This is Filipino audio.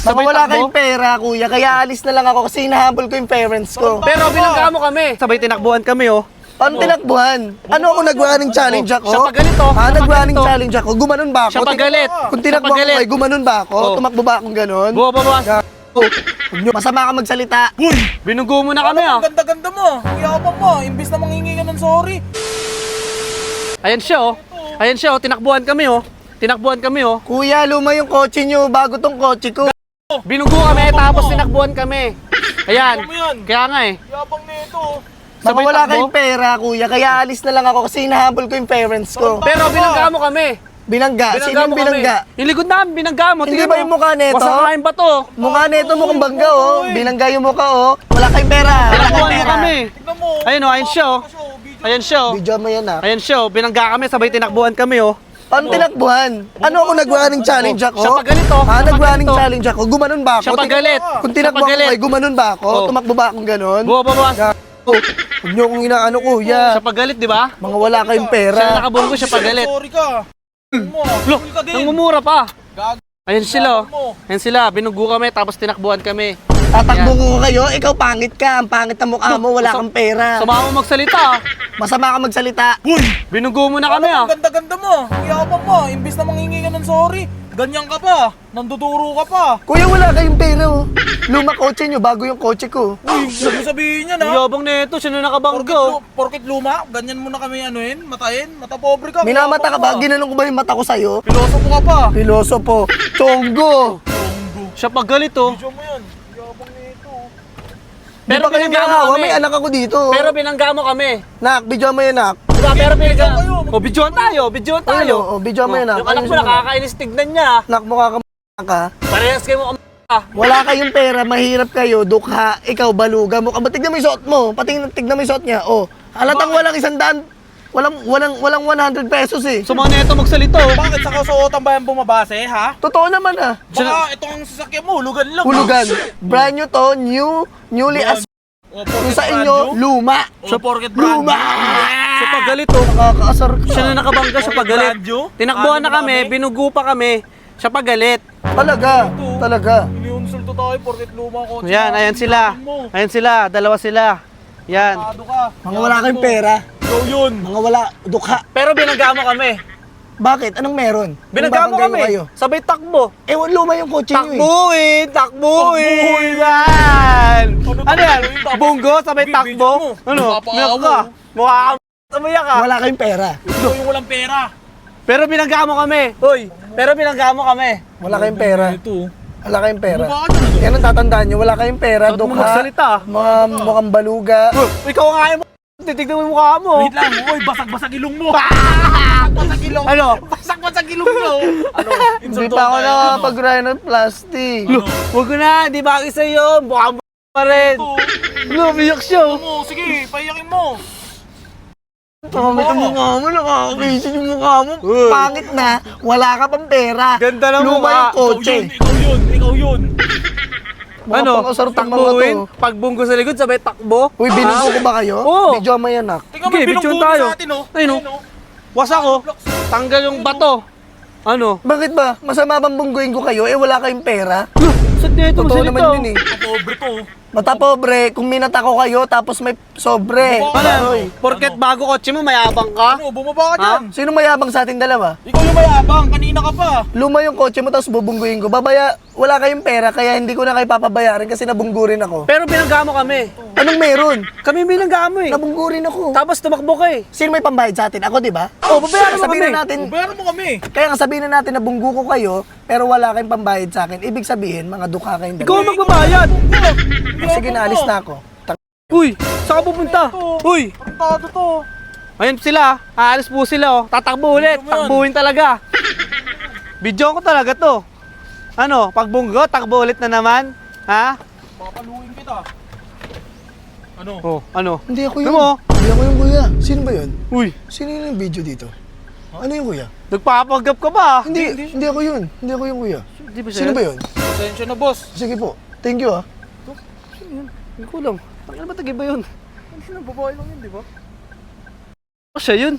Baka wala kayong pera, kuya, kaya alis na lang ako kasi hinahabol ko yung parents ko. Pero binangga mo kami. Sabay tinakbuhan kami, oh. Paano tinakbuhan? Ano ako nag-running challenge ako? Siya pagalit, oh. Nag-running challenge ako. Gumanon ba ako? Siya pagalit. Kung tinakbo ako, ay gumanon ba ako? Oh. Tumakbo ba akong ganon? Bumabawas. Masama ka magsalita. Binunggo mo na kami, ah. Ang ganda-ganda mo. Ang yapang mo. Imbis na manghingi ka ng sorry. Ayan siya, oh. Ayan siya, oh. Tinakbuhan kami, oh. Tinakbuhan kami, oh. Kuya, luma yung kotse nyo bago tong kotse ko. Binunggo kami, tapos tinakbuhan kami. Ayan. Ano mo yan? Kaya nga, eh. Yapang nito. Baka Sabay wala takbo? kayong pera, kuya, kaya alis na lang ako kasi hinahabol ko yung parents ko. Pero binangga mo kami. Binangga? Sino yung mo binangga? kami. Yung likod namin, binangga mo. Hindi Tingnan ba mo. yung mukha neto? Wasakain ba to? Mukha nito mukhang bangga, oh. Binangga yung mukha, oh. Wala kayong pera. Wala kayong Tinakbuhan mo pera. kami. Tignan mo. Ayun, oh. Ayan siya, oh. Ayan siya, oh. Video mo yan, ah. Ayan siya, oh. Binangga kami, sabay tinakbuhan kami, oh. Paano tinakbuhan? Ano ako nag-running challenge ako? Siya pagalit, oh. Siya Nag-running pagalit, oh. challenge ako. Gumanon ba ako? Siya pagalit. Kung Siya tinakbo ako, pagalit. ay gumanon ba ako? Oh. Tumakbo ba akong ganon? Bumabawas. Huwag niyo akong inaano, kuya. Siya pagalit, di ba? Mga wala kayong Siya pera. nakabunggo, siya pagalit. Sorry ka. Mo. Look, Cool ka din. nangmumura pa. Gag. Ayun sila, Mo. oh. Ayun sila, binunggo kami, tapos tinakbuhan kami. Tatakbo ko kayo, ikaw pangit ka. Ang pangit na mukha mo, wala kang pera. Sumama mo magsalita, ah. Masama ka magsalita. Binunggo mo na kami, ah. Ang ganda-ganda mo. Ang yapang mo. Imbis na manghingi ka ng sorry. Ganyan ka pa. Nanduduro ka pa. Kuya, wala kayong pera, oh. Luma kotse nyo, bago yung kotse ko. Uy, huwag mo sabihin yan, Ang ha? yabang nito, sino nakabangga, oh. Porkit luma, ganyan mo na kami anuhin, matayin, mata pobre ka. Minamata ka ba? Ginanong ko ba yung mata ko sa'yo? Piloso mo ka pa. Pilosopo. Chonggo. Siya pagalit, oh. Video mo yan. Yapang nito. Di ba kayo binangga mo nangawa? kami. May anak ako dito. Pero binangga mo kami. Nak, video mo yan, nak. Diba, pero binangga. kayo, O, bidyoan tayo, bidyoan tayo. Ayun, oh, video mo yan, nak. Yung anak mo, nakakainis tignan niya. Nak, mukha ka ka. Parehas kayo mo Wala kayong pera, mahirap kayo, dukha, ikaw baluga mo. Tignan mo yung suot mo, tignan mo yung suot niya. Oh, halatang walang 100, walang 100 pesos eh. Sumama na ito magsalita, oh. Bakit sa kasuotan ba yan bumabase, ha? Totoo naman ah. Baka itong sasakyan mo, hulugan lang. Hulugan. Brand new to, newly as yung sa inyo, luma. So, porkit brand Luma! Siya pagalit, oh. Nakakaasar ka. Siya na nakabangga, siya pagalit. Radyo? Tinakbuhan na Ano kami, kami? binugo pa kami. Siya pagalit. Talaga, talaga. Iniunsulto tayo, porkit luma ko. Yan, ayan sila. Ayan sila, dalawa sila. Yan. Tado ka. Mga wala kayong pera, Ikaw yun. mga wala, dukha. Pero binangga mo kami. Bakit? Anong meron? Binangga mo Kung babanggain kami. kayo. Sabay takbo. Luma yung kotse nyo eh. Takbuhin! Takbuhin! Takbuhin. Yan! Ano Ano yan? takbuhin? Takbo. Bunggo? Sabay Bibidyo takbo? mo. Ano? Napapaawa Umiyak mo. ka. Mukha ka. Umiyak ka. Wala kayong pera. Ikaw yung walang pera. Pero binangga mo kami. Hoy! Pero binangga mo kami. Wala kayong pera. Ito. Wala kayong pera. Baka ka na. Yan ang tatandaan nyo, wala kayong pera, Ba't mo dukha, magsalita? mga mukhang baluga. Ikaw nga mo. Titignan mo yung mukha mo. Wait lang. Uy, basag-basag ilong mo. Basag ilong. Ano? Basag-basag ilong mo. Ano? Hindi pa ako nakapag-ride ng plastic. Huwag ko na. Di bagay sa'yo. Mukha mo pa rin. Lumiyak siya. Mo, sige, paiyakin mo. Pangit ang mukha mo, nakakakisin yung mukha mo. Uy. Pangit na, wala ka pang pera. Ganda ng Luma mukha. yung Ikaw kotse. yun, ikaw yun, ikaw yun. Mga Ano? pangasartang mga Takbuhin? to. Pag bunggo sa likod, sabay takbo? Uy, binigyan ko ba kayo? Oo. Video mo yan, nak. Tingnan mo, Sige, binunggo bityon tayo. sa atin, oh. Ayun, oh. Wasak ko. Tanggal yung bato. Ano? Bakit ba? Masama bang bungguin ko kayo? Wala kayong pera. Saan niya ito Totoo naman yun eh. Pobre to. Mata pobre, kung minata ko kayo, tapos may sobre. Ano? Oy. Porket bago kotse mo, mayabang ka? Ano, bumaba ka Ha? dyan. Sino mayabang sa ating dalawa? Ikaw yung mayabang, kanina ka pa. Luma yung kotse mo, tapos bubungguin ko. Wala kayong pera, kaya hindi ko na kayo papabayaran kasi nabunggurin ako. Pero binangga mo kami. Anong meron? Kami binangga mo eh. Nabunggurin ako. Tapos tumakbo ka eh. Sino may pambayad sa atin? Ako, di ba? Oh, babayaran mo Sabihin kami. na natin, Bayaran mo kami. kaya nga sabihin na natin na bunggu ko kayo, pero wala kayong pambayad sa akin. Ibig sabihin, mga dukha kayong Ikaw ang dalawa. magbabayad. Sige na, alis na ako. Uy, saan ka pupunta? Uy, Tarantado to. ayun sila. Aalis po sila oh. Tatakbo ulit. Video mo yan. Takbuhin talaga. Video ko talaga to. Ano, pagbunggo, takbo ulit na naman. Ha? Papaluin kita. Ano? Oh, ano? Hindi ako yun. Ano mo? Hindi ako yung kuya. Sino ba yun? Uy, Sino yun yung video dito? Ano yung kuya? nagpapaggap ka ba? Hindi ako yun. Hindi ako yung kuya. Di ba Sino ba yun? Pasensya na, boss. Sige po. Thank you ah. Hindi ko alam. Ano ba tagiba yun? Hindi na, babae lang yun, di ba? Oh, siya yun.